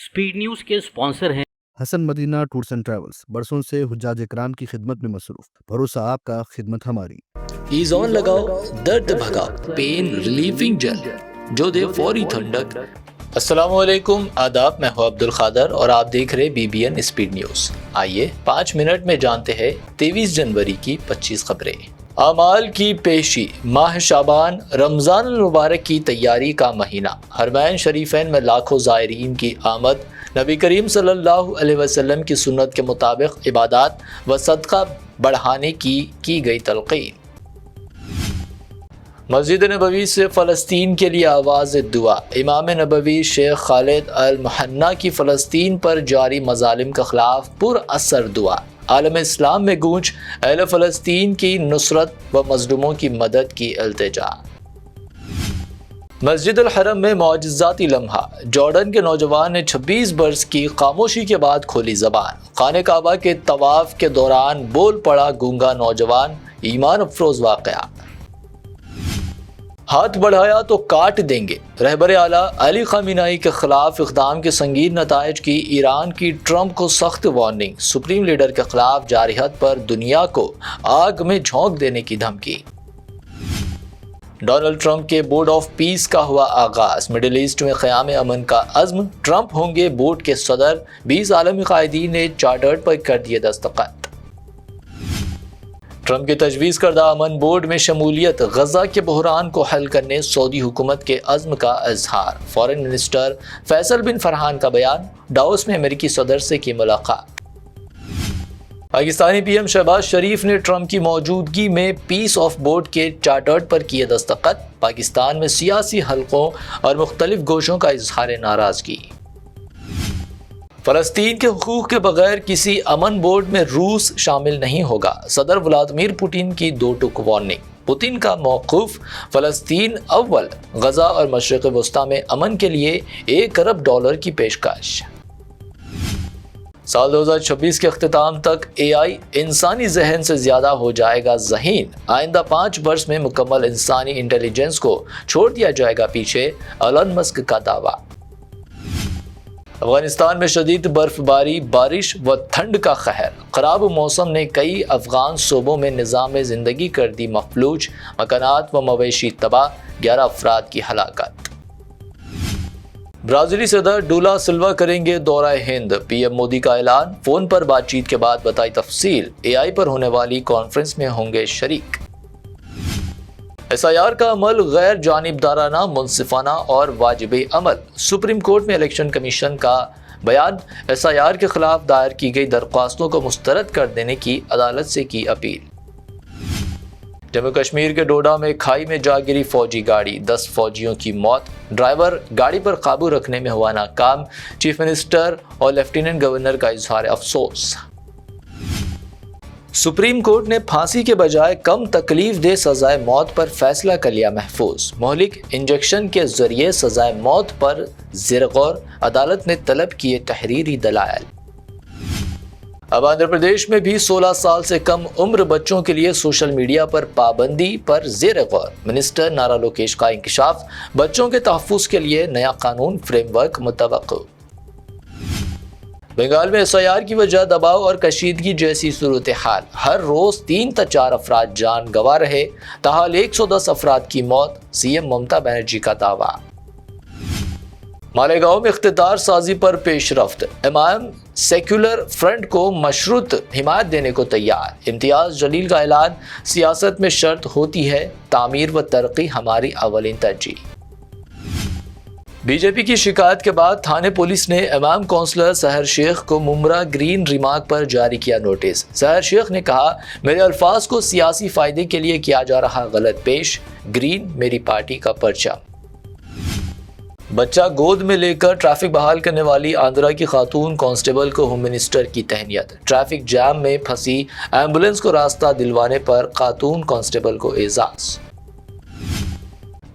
Speed news के sponsor हैं Hasan Madina tours and travels, बरसों से हुज्जाज इकराम की खिदमत में मसरूफ। भरोसा आपका, खिदमत हमारी। ईज ऑन लगाओ, दर्द भगाओ, पेन रिलीविंग जेल जो दे फौरी ठंडक। अस्सलामुअलैकुम, आदाब। मैं हूं अब्दुल खादर और आप देख रहे BBN स्पीड न्यूज। आइए 5 मिनट में जानते हैं 23 जनवरी की 25 खबरें। आमाल की पेशी, माह शाबान रमज़ान मुबारक की तैयारी का महीना। हरमैन शरीफैन में लाखों ज़ायरीन की आमद। नबी करीम सल्लल्लाहु अलैहि वसल्लम की सुन्नत के मुताबिक इबादत व सदका बढ़ाने की गई तलक़ीन। मस्जिद नबवी से फ़लस्तीन के लिए आवाज़ दुआ। इमाम नबवी शेख खालिद अल मुहन्ना की फ़लस्तीन पर जारी मज़ालिम के ख़िलाफ़ पुरअसर दुआ। आलम इस्लाम में गूंज अहले फ़लस्तीन की नुसरत व मज़लूमों की मदद की इल्तिजा। मस्जिद अल हरम में मौजज़ाती लम्हा। जॉर्डन के नौजवान ने 26 बरस की खामोशी के बाद खोली ज़बान। खाने काबा के तवाफ़ के दौरान बोल पड़ा गूंगा नौजवान। ईमान अफरोज़ वाक़या। हाथ बढ़ाया तो काट देंगे। रहबर आला अली ख़ामेनी के खिलाफ इक़दाम के संगीन नताइज की ईरान की ट्रंप को सख्त वार्निंग। सुप्रीम लीडर के खिलाफ जारहत पर दुनिया को आग में झोंक देने की धमकी। डोनाल्ड ट्रंप के बोर्ड ऑफ पीस का हुआ आगाज। मिडिल ईस्ट में क़याम अमन का अज़्म। ट्रंप होंगे बोर्ड के सदर। 20 आलमी कायदीन ने चार्टर्ड पर कर दिए दस्तखत। ट्रंप की तजवीज़ करदा अमन बोर्ड में शमूलियत। गजा के बहरान को हल करने सऊदी हुकूमत के अज़्म का इजहार। फॉरेन मिनिस्टर फैसल बिन फरहान का बयान। डावोस में अमेरिकी सदर से की मुलाकात। पाकिस्तानी PM शहबाज शरीफ ने ट्रंप की मौजूदगी में पीस ऑफ बोर्ड के चार्टर्ड पर किए दस्तखत। पाकिस्तान में सियासी हलकों और मुख्तलिफ गोशों का इजहार नाराजगी। फ़लस्तीन के हुकूक के बगैर किसी अमन बोर्ड में रूस शामिल नहीं होगा। सदर व्लादिमीर पुतिन की 2 टूक वार्निंग। पुतिन का मौक़ूफ़ फ़लस्तीन अव्वल। गजा और मशरिक़ वस्ता में अमन के लिए $1 अरब की पेशकश। साल 2026 के अख्तिताम तक AI इंसानी जहन से ज़्यादा हो जाएगा ज़हीन। आइंदा 5 वर्ष में मुकम्मल इंसानी इंटेलिजेंस को छोड़ दिया जाएगा पीछे। एलन मस्क का दावा। अफगानिस्तान में शदीद बर्फबारी, बारिश व ठंड का कहर। खराब मौसम ने कई अफगान सूबों में निज़ाम ज़िंदगी कर दी मफलूज। मकानात व मवेशी तबाह। 11 अफराद की हलाकत। ब्राज़ीली सदर लूला सिल्वा करेंगे दौरा हिंद। PM मोदी का ऐलान। फ़ोन पर बातचीत के बाद बताई तफसील। AI पर होने वाली कॉन्फ्रेंस में होंगे शरीक। SIR का अमल गैर जानिबदाराना, मुनसिफाना और वाजिब अमल। सुप्रीम कोर्ट में इलेक्शन कमीशन का बयान। SIR के खिलाफ दायर की गई दरख्वास्तों को मुस्तरद कर देने की अदालत से की अपील। जम्मू कश्मीर के डोडा में खाई में जा गिरी फौजी गाड़ी। 10 फौजियों की मौत। ड्राइवर गाड़ी पर काबू रखने में हुआ नाकाम। चीफ मिनिस्टर और लेफ्टिनेंट गवर्नर का इजहार अफसोस। सुप्रीम कोर्ट ने फांसी के बजाय कम तकलीफ दे सजाए मौत पर फैसला कर लिया महफूज। मोहलिक इंजेक्शन के जरिए सजाए मौत पर ज़ेर गौर। अदालत ने तलब किए तहरीरी दलाइल। अब आंध्र प्रदेश में भी 16 साल से कम उम्र बच्चों के लिए सोशल मीडिया पर पाबंदी पर ज़ेर गौर। मिनिस्टर नारा लोकेश का इंकशाफ। बच्चों के तहफ़्फ़ुज़ के लिए नया कानून फ्रेमवर्क मुतवक्को। बंगाल में SIR की वजह दबाव और कशीदगी जैसी सूरत हाल। हर रोज़ 3 से 4 अफराद जान गंवा रहे। ताहाल 110 अफराद की मौत। CM ममता बनर्जी का दावा। मालेगांव में इख्तियार साजी पर पेशरफ्त। इमाम सेक्युलर फ्रंट को मशरूत हिमायत देने को तैयार। इम्तियाज जलील का ऐलान। सियासत में शर्त होती है तामीर व तरक्की हमारी अवलिन तरजीह। BJP की शिकायत के बाद थाने पुलिस ने इमाम काउंसलर सहर शेख को मुमरा ग्रीन रिमार्क पर जारी किया नोटिस। सहर शेख ने कहा, मेरे अल्फाज को सियासी फायदे के लिए किया जा रहा गलत पेश। ग्रीन मेरी पार्टी का परचम। बच्चा गोद में लेकर ट्रैफिक बहाल करने वाली आंध्रा की खातून कांस्टेबल को होम मिनिस्टर की तहनीत। ट्रैफिक जाम में फंसी एम्बुलेंस को रास्ता दिलवाने पर खातून कांस्टेबल को एजाज।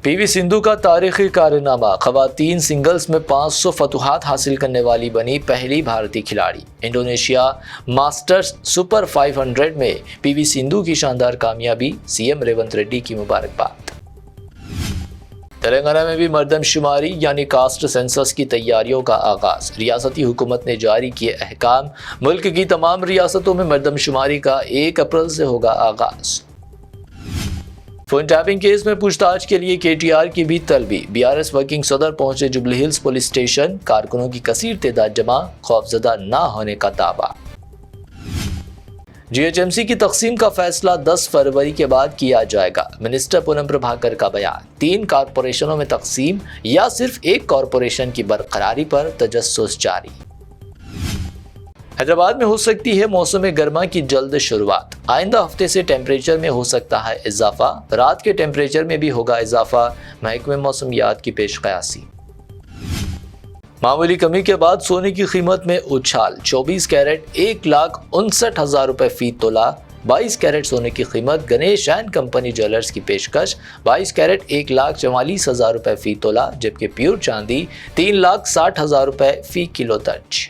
PV सिंधु का तारीखी कारनामा। खवातीन सिंगल्स में 500 फतुहात हासिल करने वाली बनी पहली भारतीय खिलाड़ी। इंडोनेशिया मास्टर्स सुपर 500 में PV सिंधु की शानदार कामयाबी। CM रेवंत रेड्डी की मुबारकबाद। تلنگانہ میں بھی مردم شماری یعنی کاسٹ سینسس کی تیاریوں کا آغاز، ریاستی حکومت نے جاری کیے احکام، ملک کی تمام ریاستوں میں مردم شماری کا 1 اپریل سے ہوگا آغاز۔ فون ٹیپنگ کیس میں پوچھ تاچھ کے لیے KTR کی بھی طلبی، BRS ورکنگ صدر پہنچے جوبلی ہلز پولیس اسٹیشن، کارکنوں کی کثیر تعداد جمع، خوفزدہ نہ ہونے کا دعویٰ۔ GHMC کی تقسیم کا فیصلہ 10 فروری کے بعد کیا جائے گا، منسٹر پونم پربھاکر کا بیان، 3 کارپوریشنوں میں تقسیم یا صرف ایک کارپوریشن کی برقراری پر تجسس جاری۔ حیدرآباد میں ہو سکتی ہے موسم گرما کی جلد شروعات، آئندہ ہفتے سے ٹیمپریچر میں ہو سکتا ہے اضافہ، رات کے ٹیمپریچر میں بھی ہوگا اضافہ، محکمہ موسمیات کی پیش قیاسی۔ معمولی کمی کے بعد سونے کی قیمت میں اچھال، 24 کیرٹ 1,59,000 روپے فی تولہ، 22 کیرٹ سونے کی قیمت گنیش اینڈ کمپنی جیولرز کی پیشکش 22 کیرٹ 1,44,000 روپے فی تولہ، جبکہ پیور چاندی 3,60,000 روپے فی کلو درج۔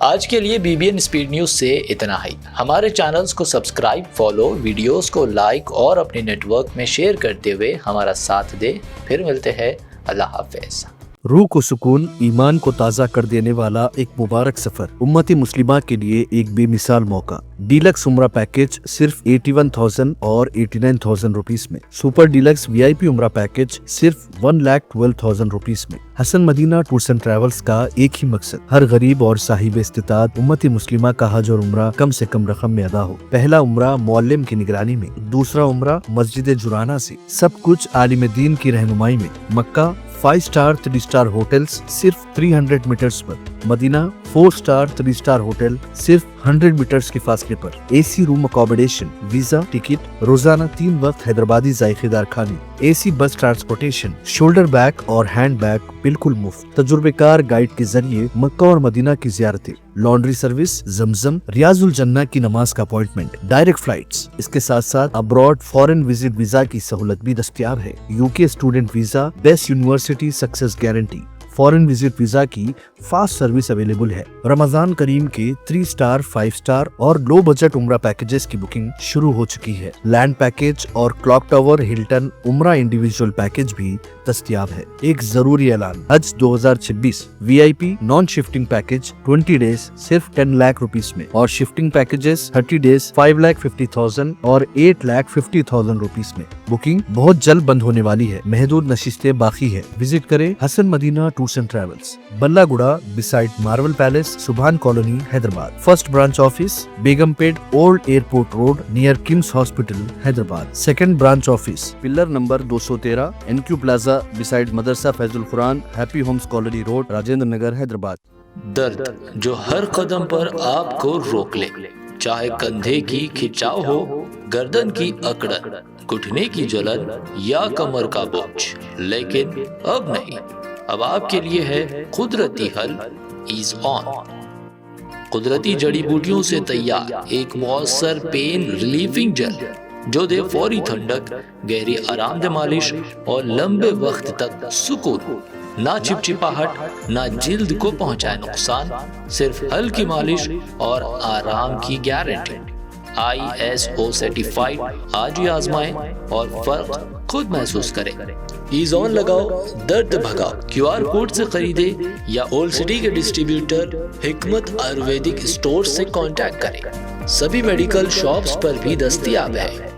آج کے لیے BBN اسپیڈ نیوز سے اتنا ہی۔ ہمارے چینلز کو سبسکرائب، فالو، ویڈیوز کو لائک اور اپنے نیٹ ورک میں شیئر کرتے ہوئے ہمارا ساتھ دے۔ پھر ملتے ہیں، اللہ حافظ۔ روح کو سکون، ایمان کو تازہ کر دینے والا ایک مبارک سفر، امتی مسلمہ کے لیے ایک بے مثال موقع۔ ڈیلکس عمرہ پیکج صرف 81,000 اور 89,000 روپیز میں، سپر ڈیلکس VIP عمرہ پیکج صرف 1,12,000 روپیز میں۔ حسن مدینہ ٹورز اینڈ ٹریولز کا ایک ہی مقصد، ہر غریب اور صاحب استطاعت امتی مسلمہ کا حج اور عمرہ کم سے کم رقم میں ادا ہو۔ پہلا عمرہ معلم کی نگرانی میں، دوسرا عمرہ مسجد جرانہ سے، سب کچھ عالم دین کی رہنمائی میں۔ مکہ 5 سٹار 3 سٹار ہوٹلز صرف 300 میٹرز پر، مدینہ 4 سٹار 3 سٹار ہوٹل صرف 100 میٹرز کے فاصلے پر، AC روم اکوموڈیشن، ویزا، ٹکٹ، روزانہ 3 وقت حیدرآبادی ذائقے دار کھانے، AC بس ٹرانسپورٹیشن، شولڈر بیگ اور ہینڈ بیگ بالکل مفت، تجربہ کار گائیڈ کے ذریعے مکہ اور مدینہ کی زیارتیں، لانڈری سروس، زمزم، ریاض الجنہ کی نماز کا اپوائنٹمنٹ، ڈائریکٹ فلائٹس۔ اس کے ساتھ ساتھ ابراڈ فورن وزٹ ویزا کی سہولت بھی دستیاب ہے، UK student visa, best university success guarantee, foreign visit visa کی فاسٹ سروس اویلیبل ہے۔ رمضان کریم کے 3 سٹار 5 سٹار اور لو بجٹ عمرہ پیکجز کی بکنگ شروع ہو چکی ہے۔ لینڈ پیکج اور clock tower Hilton Umrah individual package بھی دستیاب ہے۔ ایک ضروری اعلان، Hajj 2026 VIP non shifting package 20 days صرف 10 لاکھ روپیز میں، اور شفٹنگ پیکجز 30 ڈیز 5,50,000 اور 8,50,000 روپیز میں۔ بکنگ بہت جلد بند ہونے والی ہے، محدود نشستیں باقی ہے۔ وزٹ کریں Hasan Madina tours and travels, بلہ گڑا beside Marvel palace, Subhan colony, Hyderabad. First branch office Begum Pet old airport road near KIMS hospital, Hyderabad. Second branch office pillar number 213 NQ plaza beside Madrasa Faiz ul-Quran, happy homes colony road, Rajendra Nagar, Hyderabad. درد جو ہر قدم پر آپ کو روک لے، چاہے کندھے کی کھچاؤ ہو، گردن کی اکڑن، گھٹنے کی جلن یا کمر کا بوجھ، لیکن اب نہیں، اب آپ کے لیے ہے قدرتی حل ایز آن۔ قدرتی جڑی بوٹیوں سے تیار ایک مؤثر پین ریلیفنگ جل جو دے فوری ٹھنڈک، گہری آرام دہ مالش اور لمبے وقت تک سکون، نہ چپچپاہٹ نہ جلد کو پہنچائے نقصان، صرف ہلکی مالش اور آرام کی گارنٹی۔ ISO سرٹیفائیڈ، آج ہی آزمائیں اور فرق خود محسوس کریں۔ ایز آن لگاؤ، درد بھگاؤ۔ QR کوڈ سے خریدے یا اولڈ سٹی کے ڈسٹریبیوٹر حکمت آیورویدک اسٹور سے کانٹیکٹ کریں۔ سبھی میڈیکل شاپس پر بھی دستیاب ہے۔